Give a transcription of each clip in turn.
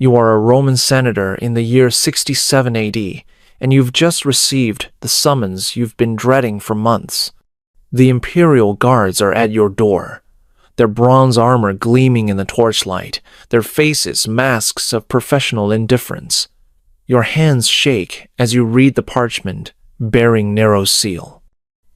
You are a Roman senator in the year 67 AD, and you've just received the summons you've been dreading for months. The imperial guards are at your door, their bronze armor gleaming in the torchlight, their faces masks of professional indifference. Your hands shake as you read the parchment bearing Nero's seal.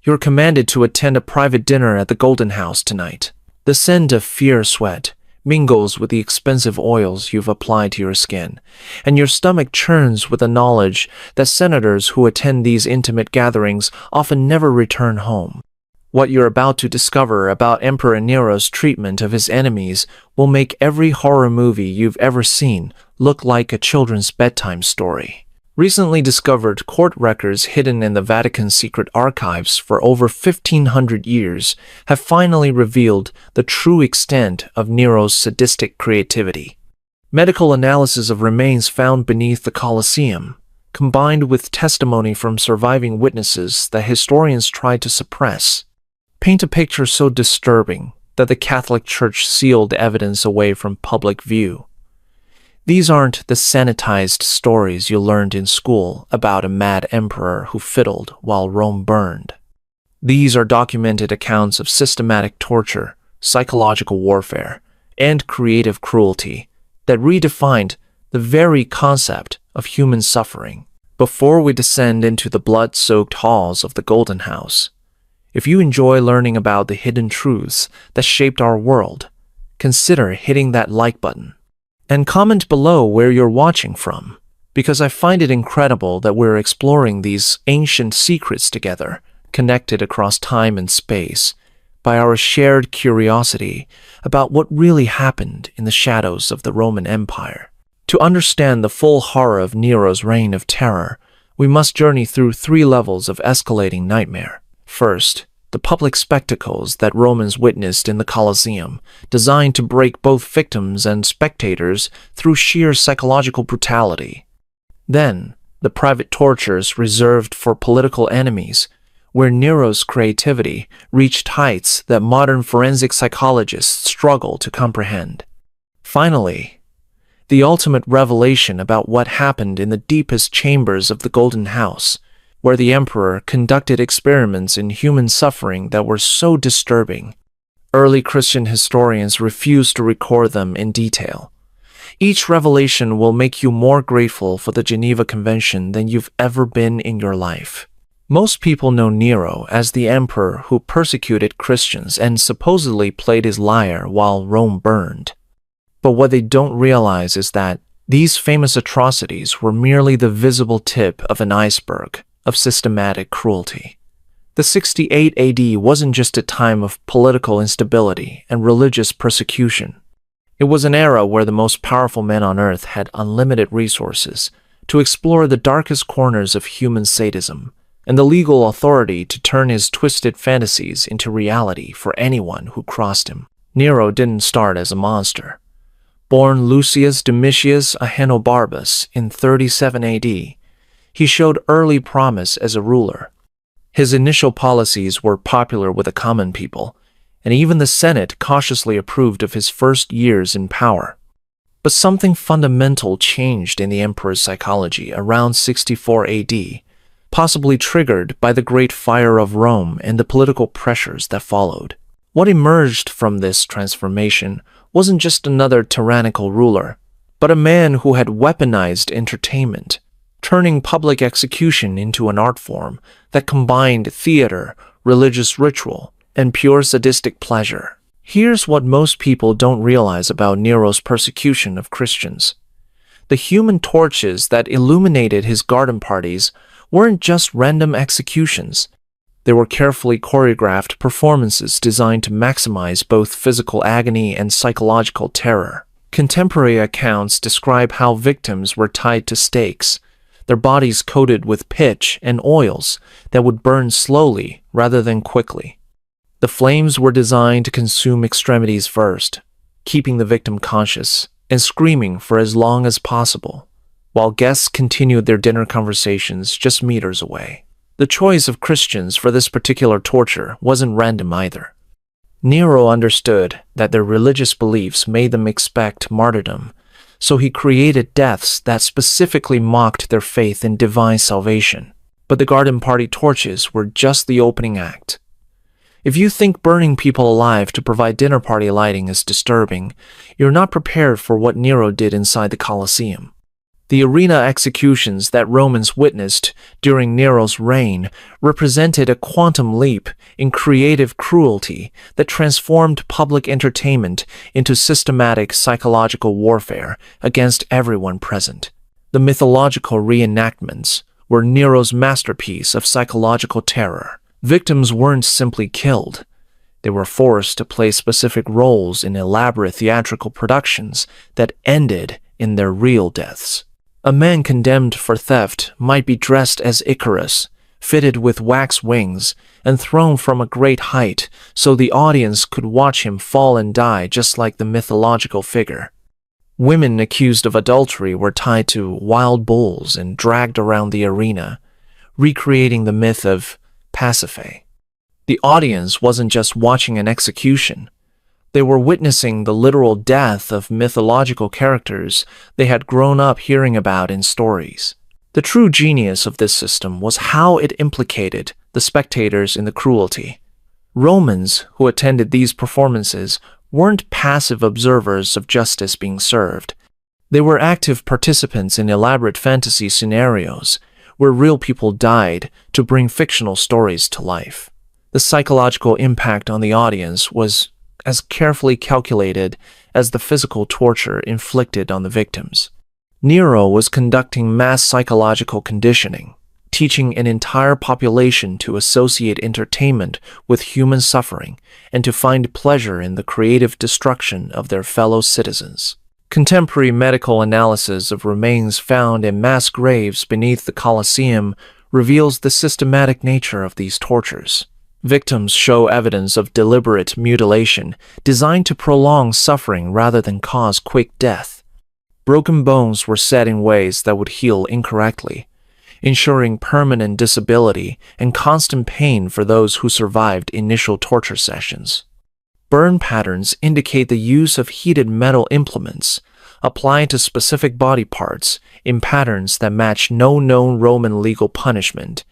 You're commanded to attend a private dinner at the Golden House tonight. The scent of fear sweat mingles with the expensive oils you've applied to your skin, and your stomach churns with the knowledge that senators who attend these intimate gatherings often never return home. What you're about to discover about Emperor Nero's treatment of his enemies will make every horror movie you've ever seen look like a children's bedtime story. Recently discovered court records hidden in the Vatican's secret archives for over 1,500 years have finally revealed the true extent of Nero's sadistic creativity. Medical analysis of remains found beneath the Colosseum, combined with testimony from surviving witnesses that historians tried to suppress, paint a picture so disturbing that the Catholic Church sealed evidence away from public view. These aren't the sanitized stories you learned in school about a mad emperor who fiddled while Rome burned. These are documented accounts of systematic torture, psychological warfare, and creative cruelty that redefined the very concept of human suffering. Before we descend into the blood-soaked halls of the Golden House, if you enjoy learning about the hidden truths that shaped our world, consider hitting that like button. And comment below where you're watching from, because I find it incredible that we're exploring these ancient secrets together, connected across time and space, by our shared curiosity about what really happened in the shadows of the Roman Empire. To understand the full horror of Nero's reign of terror, we must journey through 3 levels of escalating nightmare. First, the public spectacles that Romans witnessed in the Colosseum, designed to break both victims and spectators through sheer psychological brutality. Then, the private tortures reserved for political enemies, where Nero's creativity reached heights that modern forensic psychologists struggle to comprehend. Finally, the ultimate revelation about what happened in the deepest chambers of the Golden House, where the emperor conducted experiments in human suffering that were so disturbing, early Christian historians refused to record them in detail. Each revelation will make you more grateful for the Geneva Convention than you've ever been in your life. Most people know Nero as the emperor who persecuted Christians and supposedly played his lyre while Rome burned. But what they don't realize is that these famous atrocities were merely the visible tip of an iceberg of systematic cruelty. The 68 AD wasn't just a time of political instability and religious persecution. It was an era where the most powerful men on earth had unlimited resources to explore the darkest corners of human sadism and the legal authority to turn his twisted fantasies into reality for anyone who crossed him. Nero didn't start as a monster. Born Lucius Domitius Ahenobarbus in 37 AD, he showed early promise as a ruler. His initial policies were popular with the common people, and even the Senate cautiously approved of his first years in power. But something fundamental changed in the emperor's psychology around 64 AD, possibly triggered by the Great Fire of Rome and the political pressures that followed. What emerged from this transformation wasn't just another tyrannical ruler, but a man who had weaponized entertainment, turning public execution into an art form that combined theater, religious ritual, and pure sadistic pleasure. Here's what most people don't realize about Nero's persecution of Christians. The human torches that illuminated his garden parties weren't just random executions. They were carefully choreographed performances designed to maximize both physical agony and psychological terror. Contemporary accounts describe how victims were tied to stakes, their bodies coated with pitch and oils that would burn slowly rather than quickly. The flames were designed to consume extremities first, keeping the victim conscious and screaming for as long as possible, while guests continued their dinner conversations just meters away. The choice of Christians for this particular torture wasn't random either. Nero understood that their religious beliefs made them expect martyrdom, so he created deaths that specifically mocked their faith in divine salvation. But the garden party torches were just the opening act. If you think burning people alive to provide dinner party lighting is disturbing, you're not prepared for what Nero did inside the Colosseum. The arena executions that Romans witnessed during Nero's reign represented a quantum leap in creative cruelty that transformed public entertainment into systematic psychological warfare against everyone present. The mythological reenactments were Nero's masterpiece of psychological terror. Victims weren't simply killed. They were forced to play specific roles in elaborate theatrical productions that ended in their real deaths. A man condemned for theft might be dressed as Icarus, fitted with wax wings, and thrown from a great height so the audience could watch him fall and die just like the mythological figure. Women accused of adultery were tied to wild bulls and dragged around the arena, recreating the myth of Pasiphae. The audience wasn't just watching an execution. They were witnessing the literal death of mythological characters they had grown up hearing about in stories. The true genius of this system was how it implicated the spectators in the cruelty. Romans who attended these performances weren't passive observers of justice being served. They were active participants in elaborate fantasy scenarios where real people died to bring fictional stories to life. The psychological impact on the audience was as carefully calculated as the physical torture inflicted on the victims. Nero was conducting mass psychological conditioning, teaching an entire population to associate entertainment with human suffering and to find pleasure in the creative destruction of their fellow citizens. Contemporary medical analysis of remains found in mass graves beneath the Colosseum reveals the systematic nature of these tortures. Victims show evidence of deliberate mutilation designed to prolong suffering rather than cause quick death. Broken bones were set in ways that would heal incorrectly, ensuring permanent disability and constant pain for those who survived initial torture sessions. Burn patterns indicate the use of heated metal implements applied to specific body parts in patterns that match no known Roman legal punishment,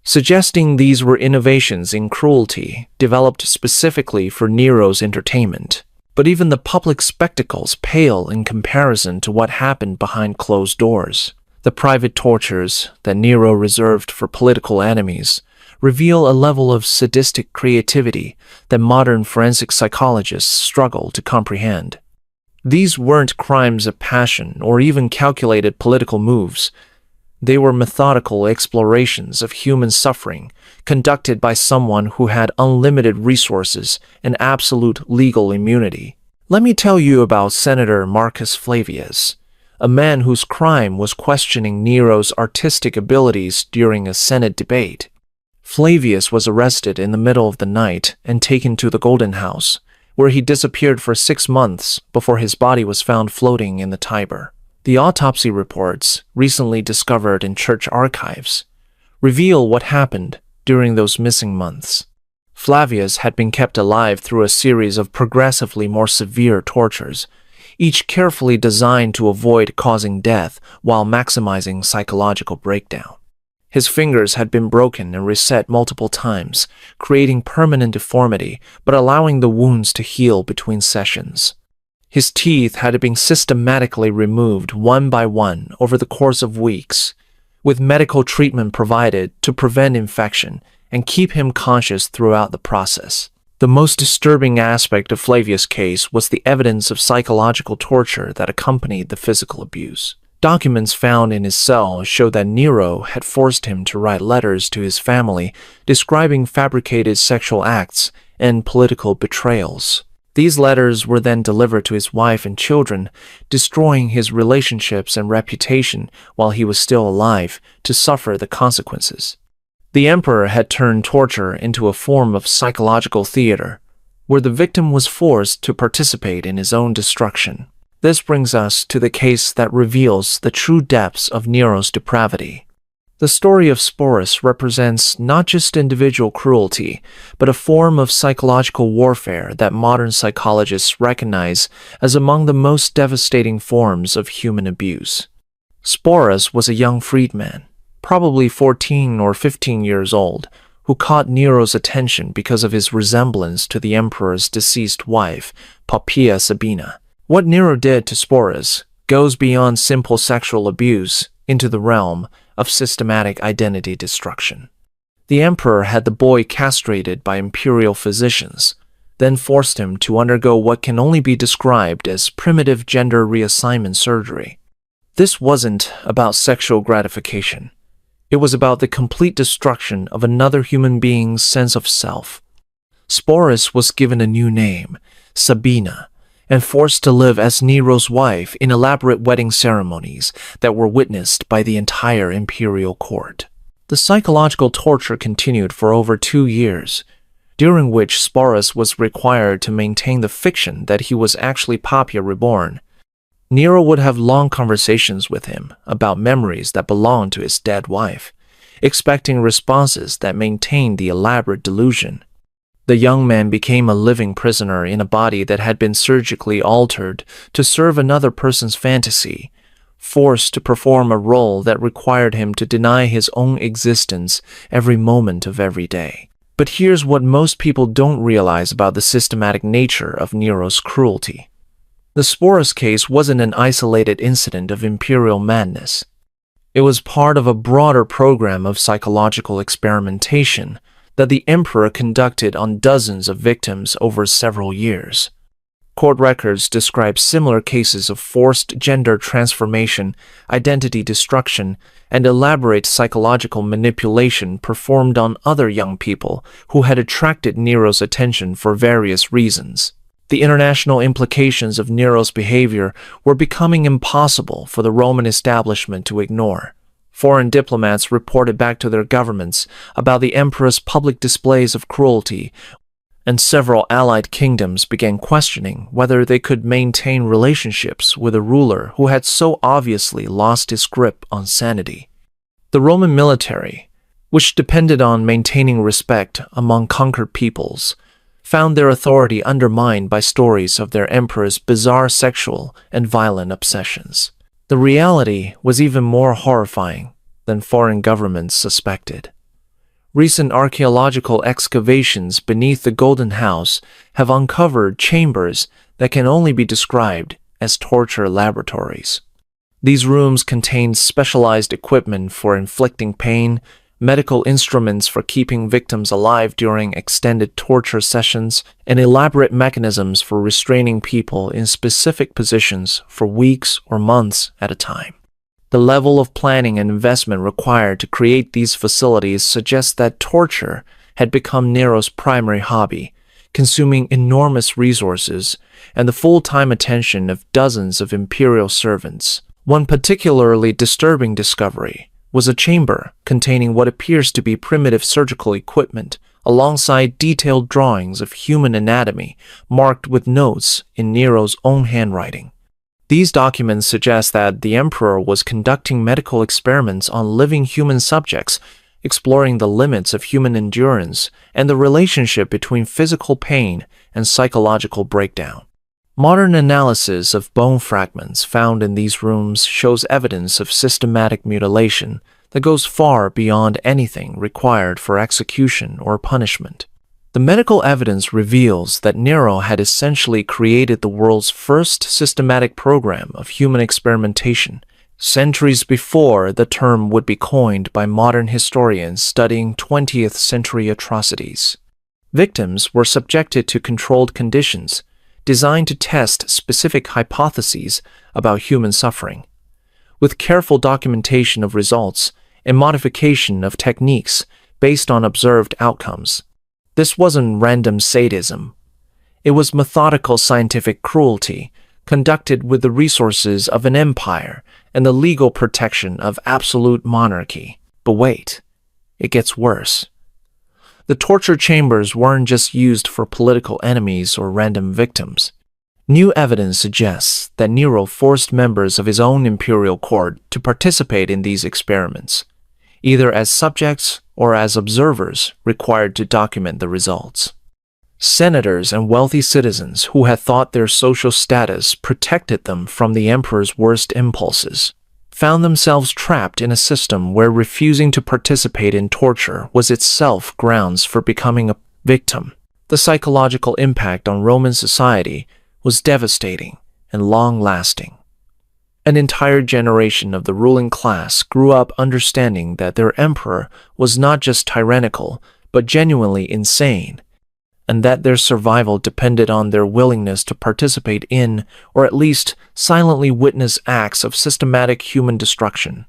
suggesting these were innovations in cruelty developed specifically for Nero's entertainment. But even the public spectacles pale in comparison to what happened behind closed doors. The private tortures that Nero reserved for political enemies reveal a level of sadistic creativity that modern forensic psychologists struggle to comprehend. These weren't crimes of passion or even calculated political moves. They were methodical explorations of human suffering conducted by someone who had unlimited resources and absolute legal immunity. Let me tell you about Senator Marcus Flavius, a man whose crime was questioning Nero's artistic abilities during a Senate debate. Flavius was arrested in the middle of the night and taken to the Golden House, where he disappeared for 6 months before his body was found floating in the Tiber. The autopsy reports, recently discovered in church archives, reveal what happened during those missing months. Flavius had been kept alive through a series of progressively more severe tortures, each carefully designed to avoid causing death while maximizing psychological breakdown. His fingers had been broken and reset multiple times, creating permanent deformity but allowing the wounds to heal between sessions. His teeth had been systematically removed one by one over the course of weeks, with medical treatment provided to prevent infection and keep him conscious throughout the process. The most disturbing aspect of Flavius' case was the evidence of psychological torture that accompanied the physical abuse. Documents found in his cell show that Nero had forced him to write letters to his family describing fabricated sexual acts and political betrayals. These letters were then delivered to his wife and children, destroying his relationships and reputation while he was still alive to suffer the consequences. The emperor had turned torture into a form of psychological theater, where the victim was forced to participate in his own destruction. This brings us to the case that reveals the true depths of Nero's depravity. The story of Sporus represents not just individual cruelty, but a form of psychological warfare that modern psychologists recognize as among the most devastating forms of human abuse. Sporus was a young freedman, probably 14 or 15 years old, who caught Nero's attention because of his resemblance to the emperor's deceased wife, Poppaea Sabina. What Nero did to Sporus goes beyond simple sexual abuse into the realm of systematic identity destruction. The emperor had the boy castrated by imperial physicians, then forced him to undergo what can only be described as primitive gender reassignment surgery. This wasn't about sexual gratification. It was about the complete destruction of another human being's sense of self. Sporus was given a new name, Sabina, and forced to live as Nero's wife in elaborate wedding ceremonies that were witnessed by the entire imperial court. The psychological torture continued for over 2 years, during which Sporus was required to maintain the fiction that he was actually Poppaea reborn. Nero would have long conversations with him about memories that belonged to his dead wife, expecting responses that maintained the elaborate delusion. The young man became a living prisoner in a body that had been surgically altered to serve another person's fantasy, forced to perform a role that required him to deny his own existence every moment of every day. But here's what most people don't realize about the systematic nature of Nero's cruelty. The Sporus case wasn't an isolated incident of imperial madness. It was part of a broader program of psychological experimentation that the emperor conducted on dozens of victims over several years. Court records describe similar cases of forced gender transformation, identity destruction, and elaborate psychological manipulation performed on other young people who had attracted Nero's attention for various reasons. The international implications of Nero's behavior were becoming impossible for the Roman establishment to ignore. Foreign diplomats reported back to their governments about the emperor's public displays of cruelty, and several allied kingdoms began questioning whether they could maintain relationships with a ruler who had so obviously lost his grip on sanity. The Roman military, which depended on maintaining respect among conquered peoples, found their authority undermined by stories of their emperor's bizarre sexual and violent obsessions. The reality was even more horrifying than foreign governments suspected. Recent archaeological excavations beneath the Golden House have uncovered chambers that can only be described as torture laboratories. These rooms contained specialized equipment for inflicting pain, medical instruments for keeping victims alive during extended torture sessions, and elaborate mechanisms for restraining people in specific positions for weeks or months at a time. The level of planning and investment required to create these facilities suggests that torture had become Nero's primary hobby, consuming enormous resources and the full-time attention of dozens of imperial servants. One particularly disturbing discovery was a chamber containing what appears to be primitive surgical equipment, alongside detailed drawings of human anatomy marked with notes in Nero's own handwriting. These documents suggest that the emperor was conducting medical experiments on living human subjects, exploring the limits of human endurance and the relationship between physical pain and psychological breakdown. Modern analysis of bone fragments found in these rooms shows evidence of systematic mutilation that goes far beyond anything required for execution or punishment. The medical evidence reveals that Nero had essentially created the world's first systematic program of human experimentation, centuries before the term would be coined by modern historians studying 20th century atrocities. Victims were subjected to controlled conditions, designed to test specific hypotheses about human suffering. With careful documentation of results and modification of techniques based on observed outcomes. This wasn't random sadism. It was methodical scientific cruelty, conducted with the resources of an empire and the legal protection of absolute monarchy. But wait, it gets worse. The torture chambers weren't just used for political enemies or random victims. New evidence suggests that Nero forced members of his own imperial court to participate in these experiments. either as subjects or as observers required to document the results. Senators and wealthy citizens who had thought their social status protected them from the emperor's worst impulses found themselves trapped in a system where refusing to participate in torture was itself grounds for becoming a victim. The psychological impact on Roman society was devastating and long-lasting. An entire generation of the ruling class grew up understanding that their emperor was not just tyrannical, but genuinely insane, and that their survival depended on their willingness to participate in, or at least silently witness acts of systematic human destruction.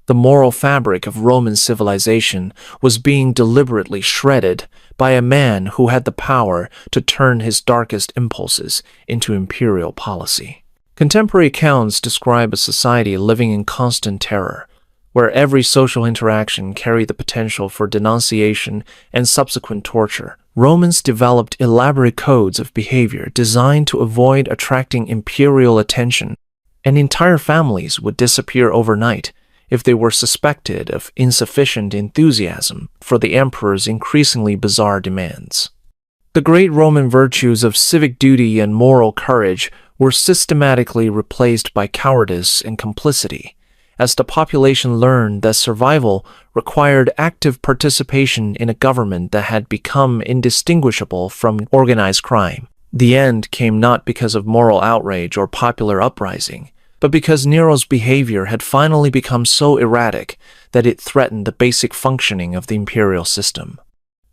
The moral fabric of Roman civilization was being deliberately shredded by a man who had the power to turn his darkest impulses into imperial policy. Contemporary accounts describe a society living in constant terror, where every social interaction carried the potential for denunciation and subsequent torture. Romans developed elaborate codes of behavior designed to avoid attracting imperial attention, and entire families would disappear overnight if they were suspected of insufficient enthusiasm for the emperor's increasingly bizarre demands. The great Roman virtues of civic duty and moral courage were systematically replaced by cowardice and complicity, as the population learned that survival required active participation in a government that had become indistinguishable from organized crime. The end came not because of moral outrage or popular uprising, but because Nero's behavior had finally become so erratic that it threatened the basic functioning of the imperial system.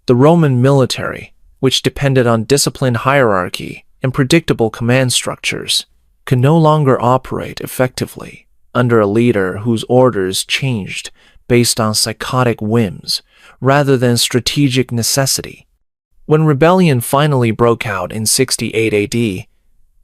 The Roman military, which depended on disciplined hierarchy and predictable command structures, could no longer operate effectively under a leader whose orders changed based on psychotic whims rather than strategic necessity. When rebellion finally broke out in 68 AD,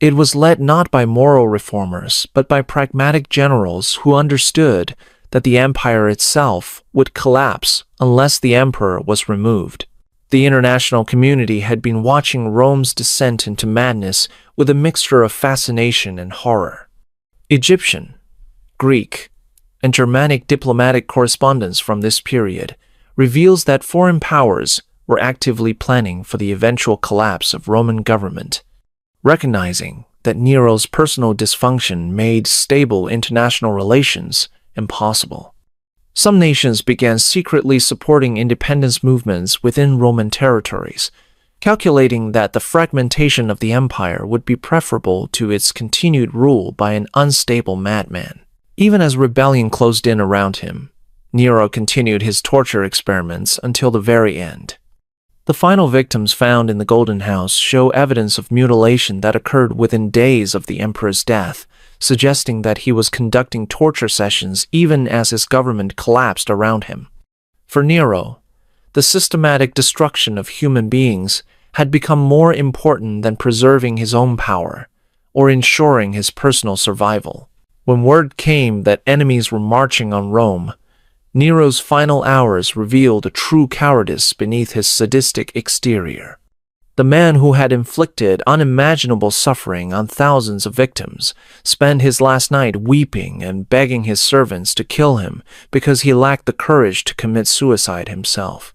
it was led not by moral reformers but by pragmatic generals who understood that the empire itself would collapse unless the emperor was removed. The international community had been watching Rome's descent into madness with a mixture of fascination and horror. Egyptian, Greek, and Germanic diplomatic correspondence from this period reveals that foreign powers were actively planning for the eventual collapse of Roman government, recognizing that Nero's personal dysfunction made stable international relations impossible. Some nations began secretly supporting independence movements within Roman territories, calculating that the fragmentation of the empire would be preferable to its continued rule by an unstable madman. Even as rebellion closed in around him, Nero continued his torture experiments until the very end. The final victims found in the Golden House show evidence of mutilation that occurred within days of the emperor's death, suggesting that he was conducting torture sessions even as his government collapsed around him. For Nero, the systematic destruction of human beings had become more important than preserving his own power or ensuring his personal survival. When word came that enemies were marching on Rome, Nero's final hours revealed a true cowardice beneath his sadistic exterior. The man who had inflicted unimaginable suffering on thousands of victims spent his last night weeping and begging his servants to kill him because he lacked the courage to commit suicide himself.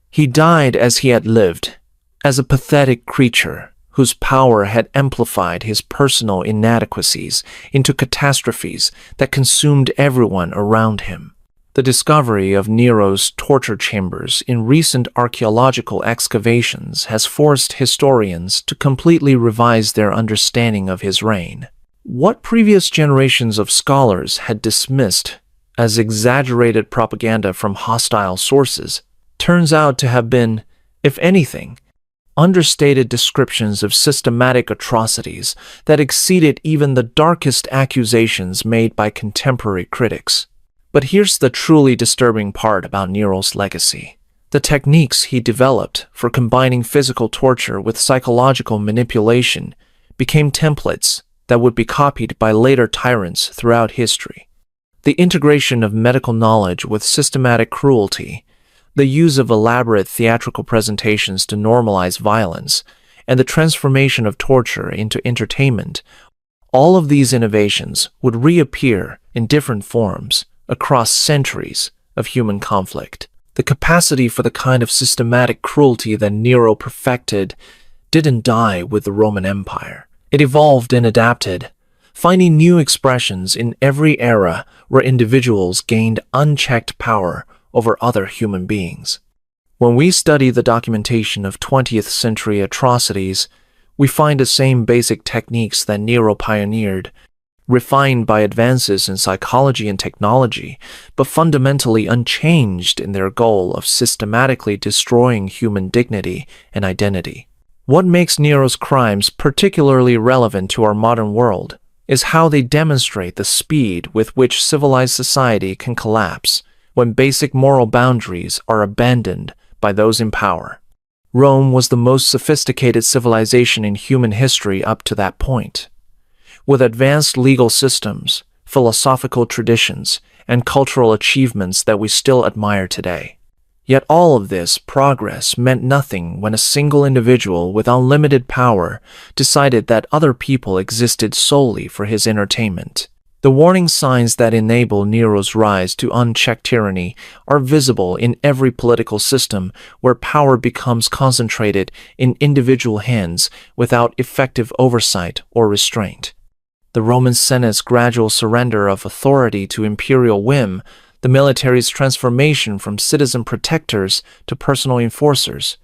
He died as he had lived, as a pathetic creature whose power had amplified his personal inadequacies into catastrophes that consumed everyone around him. The discovery of Nero's torture chambers in recent archaeological excavations has forced historians to completely revise their understanding of his reign. What previous generations of scholars had dismissed as exaggerated propaganda from hostile sources turns out to have been, if anything, understated descriptions of systematic atrocities that exceeded even the darkest accusations made by contemporary critics. But here's the truly disturbing part about Nero's legacy. The techniques he developed for combining physical torture with psychological manipulation became templates that would be copied by later tyrants throughout history. The integration of medical knowledge with systematic cruelty, the use of elaborate theatrical presentations to normalize violence, and the transformation of torture into entertainment, all of these innovations would reappear in different forms across centuries of human conflict. The capacity for the kind of systematic cruelty that Nero perfected didn't die with the Roman Empire. It evolved and adapted, finding new expressions in every era where individuals gained unchecked power over other human beings. When we study the documentation of 20th century atrocities, we find the same basic techniques that Nero pioneered, refined by advances in psychology and technology, but fundamentally unchanged in their goal of systematically destroying human dignity and identity. What makes Nero's crimes particularly relevant to our modern world is how they demonstrate the speed with which civilized society can collapse when basic moral boundaries are abandoned by those in power. Rome was the most sophisticated civilization in human history up to that point. With advanced legal systems, philosophical traditions, and cultural achievements that we still admire today. Yet all of this progress meant nothing when a single individual with unlimited power decided that other people existed solely for his entertainment. The warning signs that enable Nero's rise to unchecked tyranny are visible in every political system where power becomes concentrated in individual hands without effective oversight or restraint. The Roman Senate's gradual surrender of authority to imperial whim, the military's transformation from citizen protectors to personal enforcers,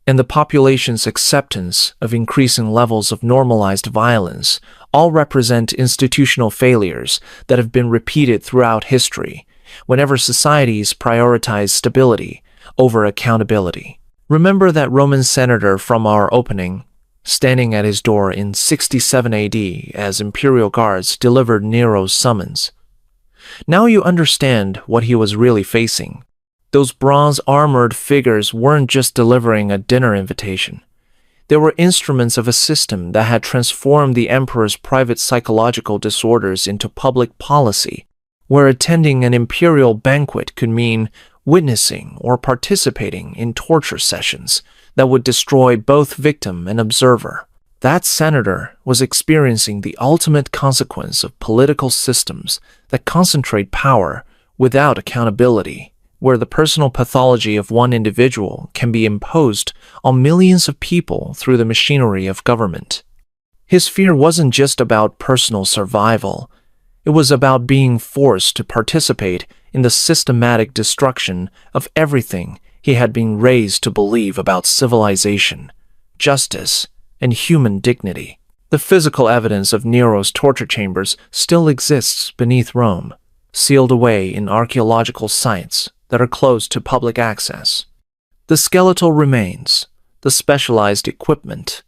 and the population's acceptance of increasing levels of normalized violence all represent institutional failures that have been repeated throughout history whenever societies prioritize stability over accountability. Remember that Roman senator from our opening, standing at his door in 67 AD as imperial guards delivered Nero's summons. Now you understand what he was really facing. Those bronze-armored figures weren't just delivering a dinner invitation. They were instruments of a system that had transformed the emperor's private psychological disorders into public policy, where attending an imperial banquet could mean witnessing or participating in torture sessions that would destroy both victim and observer. That senator was experiencing the ultimate consequence of political systems that concentrate power without accountability, where the personal pathology of one individual can be imposed on millions of people through the machinery of government. His fear wasn't just about personal survival. It was about being forced to participate in the systematic destruction of everything he had been raised to believe about civilization, justice, and human dignity. The physical evidence of Nero's torture chambers still exists beneath Rome, sealed away in archaeological sites that are closed to public access. The skeletal remains, the specialized equipment,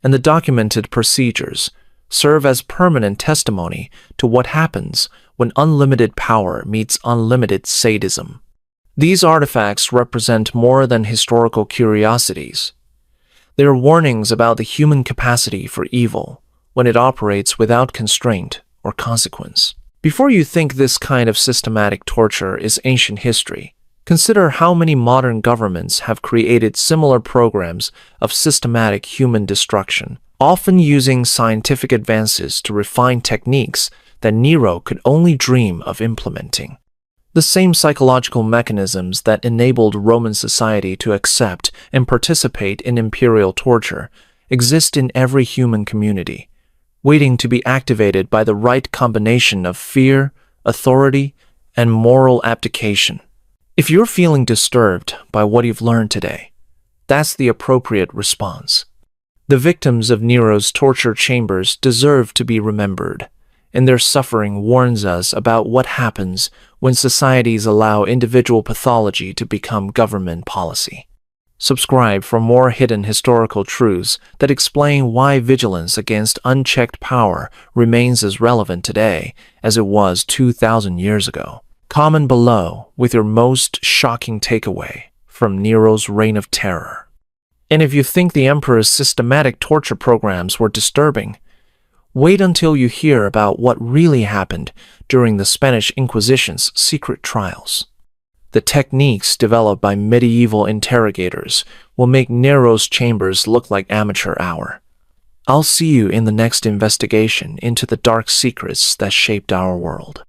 and the documented procedures serve as permanent testimony to what happens when unlimited power meets unlimited sadism. These artifacts represent more than historical curiosities. They are warnings about the human capacity for evil when it operates without constraint or consequence. Before you think this kind of systematic torture is ancient history, consider how many modern governments have created similar programs of systematic human destruction, often using scientific advances to refine techniques that Nero could only dream of implementing. The same psychological mechanisms that enabled Roman society to accept and participate in imperial torture exist in every human community, waiting to be activated by the right combination of fear, authority, and moral abdication. If you're feeling disturbed by what you've learned today, that's the appropriate response. The victims of Nero's torture chambers deserve to be remembered, and their suffering warns us about what happens when societies allow individual pathology to become government policy. Subscribe for more hidden historical truths that explain why vigilance against unchecked power remains as relevant today as it was 2,000 years ago. Comment below with your most shocking takeaway from Nero's reign of terror. And if you think the emperor's systematic torture programs were disturbing, wait until you hear about what really happened during the Spanish Inquisition's secret trials. The techniques developed by medieval interrogators will make Nero's chambers look like amateur hour. I'll see you in the next investigation into the dark secrets that shaped our world.